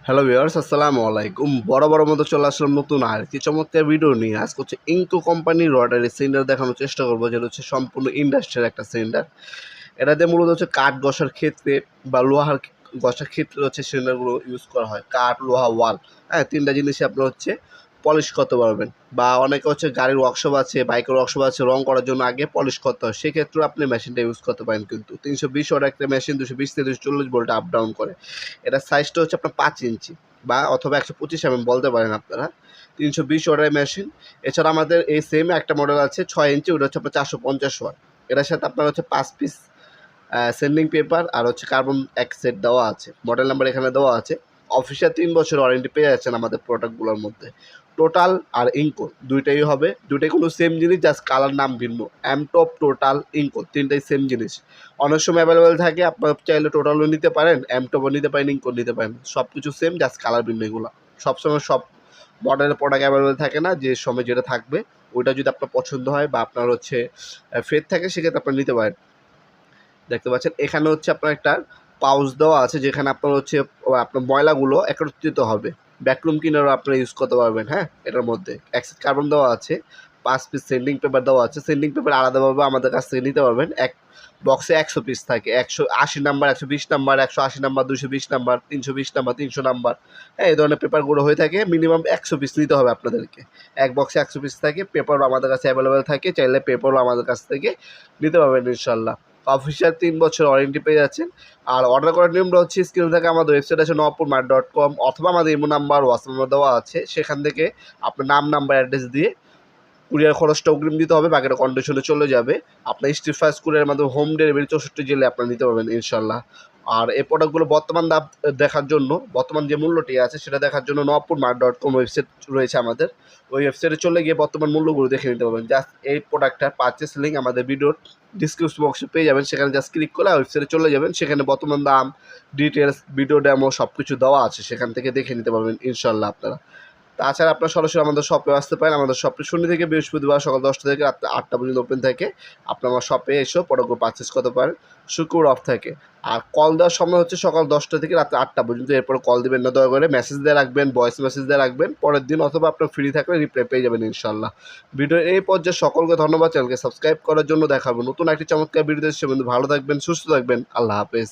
Hello viewers, আসসালামু আলাইকুম। বড় মতো চলে আসলাম নতুন আর কি চমৎকার ভিডিও নিয়ে। আজকে হচ্ছে ইনকো কোম্পানির রটারি সিলিন্ডার দেখানোর চেষ্টা করবো, যেটা হচ্ছে সম্পূর্ণ ইন্ডাস্ট্রিয়াল একটা সিলিন্ডার। এটাতে মূলত হচ্ছে কাঠ ঘষার ক্ষেত্রে বা লোহার ঘষার ক্ষেত্রে হচ্ছে সিলিন্ডারগুলো ইউজ করা হয়। কাঠ, লোহা, ওয়াল, হ্যাঁ, তিনটা জিনিসই আপনার হচ্ছে পলিশ করতে পারবেন। বা অনেকে হচ্ছে গাড়ির ওয়ার্কশপ আছে, বাইকের ওয়ার্কশপ আছে, রং করার জন্য আগে পলিশ করতে হয়, সেক্ষেত্রেও আপনি মেশিনটা ইউজ করতে পারেন। কিন্তু 320 ওয়াট একটা মেশিন 220 থেকে 240 ভোল্টে আপ ডাউন করে। এটার সাইজটা হচ্ছে আপনার 5 ইঞ্চি বা অথবা 125 বলতে পারেন আপনারা। 320 ওয়াটের মেশিন। এছাড়া আমাদের এই সেম একটা মডেল আছে 6 ইঞ্চি, ওটা হচ্ছে আপনার 450 ওয়াট। এটার সাথে আপনার হচ্ছে 5 পিস সেন্ডিং পেপার আর হচ্ছে কার্বন এক সেট দেওয়া আছে। মডেল নাম্বার এখানে দেওয়া আছে। অফিসিয়াল 3 বছর ওয়ারেন্টি পেয়ে যাচ্ছেন আমাদের প্রোডাক্টগুলোর মধ্যে। টোটাল আর ইনকো দুইটাই হবে, দুইটাই কোনো সেম জিনিস, জাস্ট কালার নাম ভিন্ন। এমটপ, টোটাল, ইনকো তিনটাই সেম জিনিস। অনেক সময় অ্যাভেলেবেল থাকে, আপনার চাইলে টোটালও নিতে পারেন, এমটপও নিতে পারেন, ইনকো নিতে পারেন। সব কিছু সেম, জাস্ট কালার ভিন্ন। এগুলো সবসময় সব মডেলের প্রোডাক্ট অ্যাভেলেবেল থাকে না, যে সময় যেটা থাকবে ওইটা যদি আপনার পছন্দ হয় বা আপনার হচ্ছে ফেট থাকে, সেক্ষেত্রে আপনার নিতে পারেন। দেখতে পাচ্ছেন এখানে হচ্ছে আপনার একটা পাউচ দেওয়া আছে, যেখানে আপনার হচ্ছে আপনার ময়লাগুলো একত্রিত হবে। ভ্যাকুয়াম ক্লিনারও আপনারা ইউজ করতে পারবেন। হ্যাঁ, এটার মধ্যে অ্যাক্সিড কার্বন দেওয়া আছে, 5 পিস সেন্ডিং পেপার দেওয়া আছে। সেন্ডিং পেপার আলাদাভাবে আমাদের কাছ থেকে নিতে পারবেন। এক বক্সে 100 পিস থাকে, 180 number, 120 number, 180 number, 220 number, 320 number, 300 number, হ্যাঁ, এই ধরনের পেপারগুলো হয়ে থাকে। মিনিমাম 100 পিস নিতে হবে আপনাদেরকে। এক বক্সে 100 পিস থাকে। পেপারও আমাদের কাছে অ্যাভেলেবেল থাকে, চাইলে পেপারও আমাদের কাছ থেকে নিতে পারবেন ইনশাল্লাহ। অফিসিয়াল 3 বছর ওয়ারেন্টি পেয়ে যাচ্ছেন। আর অর্ডার করার নিয়মটা হচ্ছে স্ক্রিনে থাকে আমাদের ওয়েবসাইট আছে nawapurmart.com, অথবা আমাদের ইমো নাম্বার, হোয়াটসঅ্যাপ নাম্বার দেওয়া আছে। সেখান থেকে আপনার নাম, নাম্বার, অ্যাড্রেস দিয়ে কুরিয়ার খরচটা অগ্রিম দিতে হবে, বাকিটা কন্ডিশনে চলে যাবে। আপনার স্ট্রিট ফাস্ট কুরিয়ারের মাধ্যমে হোম ডেলিভারি 64 জেলে আপনারা নিতে পারবেন ইনশাল্লাহ। আর এই প্রোডাক্টগুলো বর্তমান দাম দেখার জন্য, বর্তমান যে মূল্যটি আছে সেটা দেখার জন্য nawapurmart.com ওয়েবসাইট রয়েছে আমাদের। ওই ওয়েবসাইটে চলে গিয়ে বর্তমান মূল্যগুলো দেখে নিতে পারবেন। জাস্ট এই প্রোডাক্টটার পারচেস লিঙ্ক আমাদের ভিডিওর ডিসক্রিপশন বক্সে পেয়ে যাবেন। সেখানে জাস্ট ক্লিক করে ওয়েবসাইটে চলে যাবেন। সেখানে বর্তমান দাম, ডিটেলস, ভিডিও ডেমো সব কিছু দেওয়া আছে, সেখান থেকে দেখে নিতে পারবেন ইনশাল্লাহ আপনারা। তাছাড়া আপনার সরাসরি আমাদের শপে আসতে পারেন। আমাদের শপে শনি থেকে বৃহস্পতিবার সকাল 10টা থেকে রাত 8টা পর্যন্ত ওপেন থাকে। আপনার আমার শপে এসেও প্রোডাক্টগুলো পারচেস করতে পারেন। শুক্রবার অফ থাকে। আর কল দেওয়ার সময় হচ্ছে সকাল 10টা থেকে রাত 8টা পর্যন্ত। এরপরে কল দিবেন না, দয়া করে মেসেজ দিয়ে রাখবেন, ভয়েস মেসেজ দিয়ে রাখবেন পরের দিন, অথবা আপনার ফ্রি থাকলে রিপ্লাই পেয়ে যাবেন ইনশাল্লাহ। ভিডিও এই পর্যায়ে সকলকে ধন্যবাদ। চ্যানেলকে সাবস্ক্রাইব করার জন্য। দেখা হবে নতুন একটি চমৎকার ভিডিও। সে বন্ধু ভালো থাকবেন, সুস্থ থাকবেন। আল্লাহ হাফেজ।